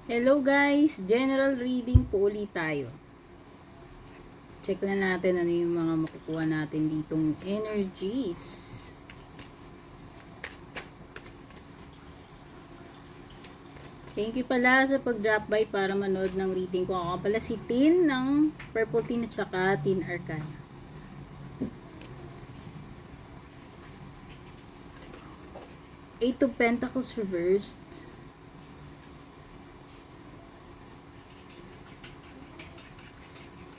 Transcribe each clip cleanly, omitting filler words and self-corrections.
Hello guys! General reading po ulit tayo. Check na natin ano yung mga makukuha natin ditong energies. Thank you pala sa pag-drop by para manood ng reading ko. Ako pala si Tin ng Purple Tin at saka Tin Arcana. Eight of Pentacles reversed.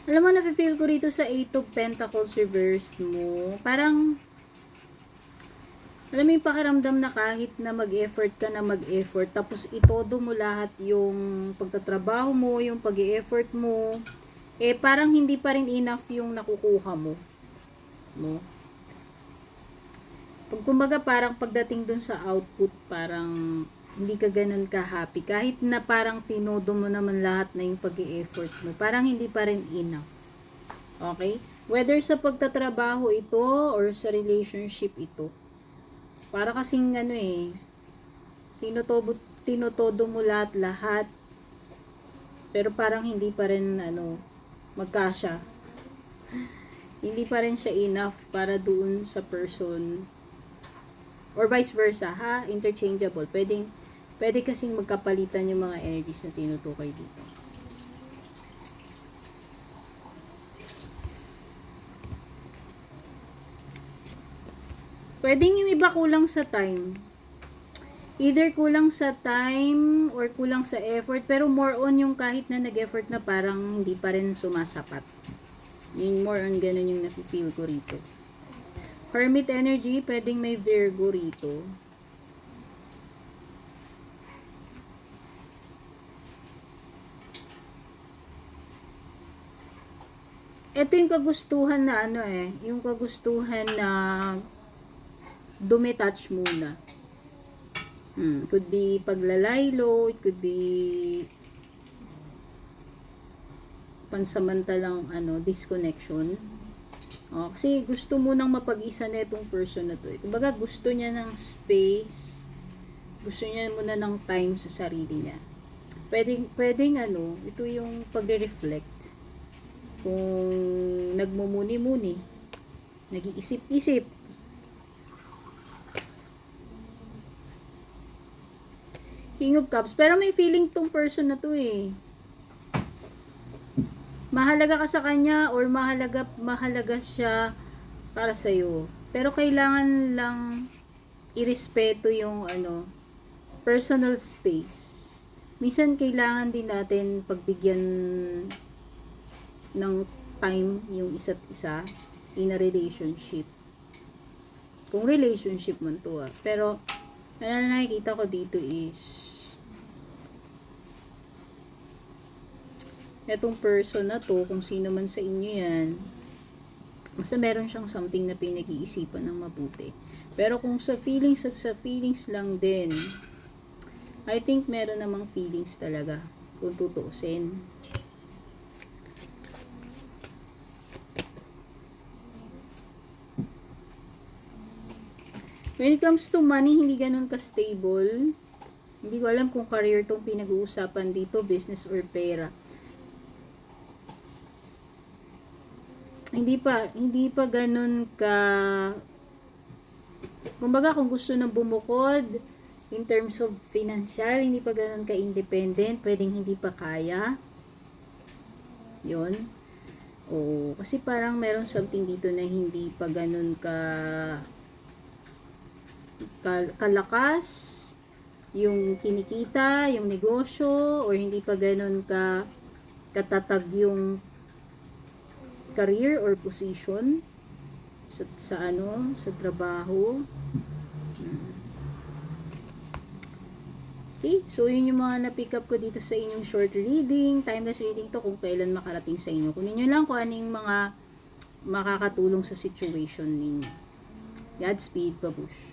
Alam mo, nafe-feel ko rito sa Eight of Pentacles reversed mo. Parang, alam mo yung pakiramdam na kahit na mag-effort ka na mag-effort, tapos itodo mo lahat yung pagtatrabaho mo, yung pag-effort mo, parang hindi pa rin enough yung nakukuha mo. No? Pag kumbaga parang pagdating dun sa output, parang hindi ka ganun ka-happy. Kahit na parang tinodo mo naman lahat na yung pag-i-effort mo, parang hindi pa rin enough. Okay? Whether sa pagtatrabaho ito or sa relationship ito. Para kasing tinotodo mo lahat, pero parang hindi pa rin magkasya. Hindi pa rin siya enough para doon sa person. Or vice versa, ha? Interchangeable. Pwede kasing magkapalitan yung mga energies na tinutukoy dito. Pwedeng yung iba kulang sa time. Either kulang sa time or kulang sa effort, pero more on yung kahit na nag-effort na parang hindi pa rin sumasapat. Yung more on ganun yung nafe-feel ko rito. Hermit energy, pwedeng may Virgo rito. Ito yung kagustuhan na yung kagustuhan na dumitouch muna. Could be paglalaylo, it could be pansamantalang disconnection. Kasi gusto mo nang mapag-isa na itong person na to. Kumbaga gusto niya ng space, gusto niya muna ng time sa sarili niya. Pwedeng ito yung pagre-reflect. Kung nagmumuni-muni, nag-iisip-isip, King of Cups, pero may feeling tong person na to mahalaga ka sa kanya or mahalaga siya para sa iyo. Pero kailangan lang irespeto yung personal space. Minsan kailangan din natin pagbigyan ng time yung isa't isa in a relationship. Kung relationship man to Pero na nakikita ko dito is etong person na to, kung sino man sa inyo yan, basta meron siyang something na pinag-iisipan ng mabuti. Pero kung sa feelings lang din, I think meron namang feelings talaga kung tutuusin. When it comes to money, hindi ganun ka-stable. Hindi ko alam kung career tong pinag-uusapan dito, business or pera. Hindi pa ganun ka, kumbaga kung gusto nang bumukod in terms of financial, hindi pa ganun ka independent, pwedeng hindi pa kaya. Yun. Kasi parang meron something dito na hindi pa ganun kalakas yung kinikita, yung negosyo, or hindi pa ganun katatag yung career or position sa trabaho. Okay, so yun yung mga na-pick up ko dito sa inyong short reading, timeless reading to kung kailan makarating sa inyo. Kunin nyo lang kung anong mga makakatulong sa situation ninyo. Godspeed, babush.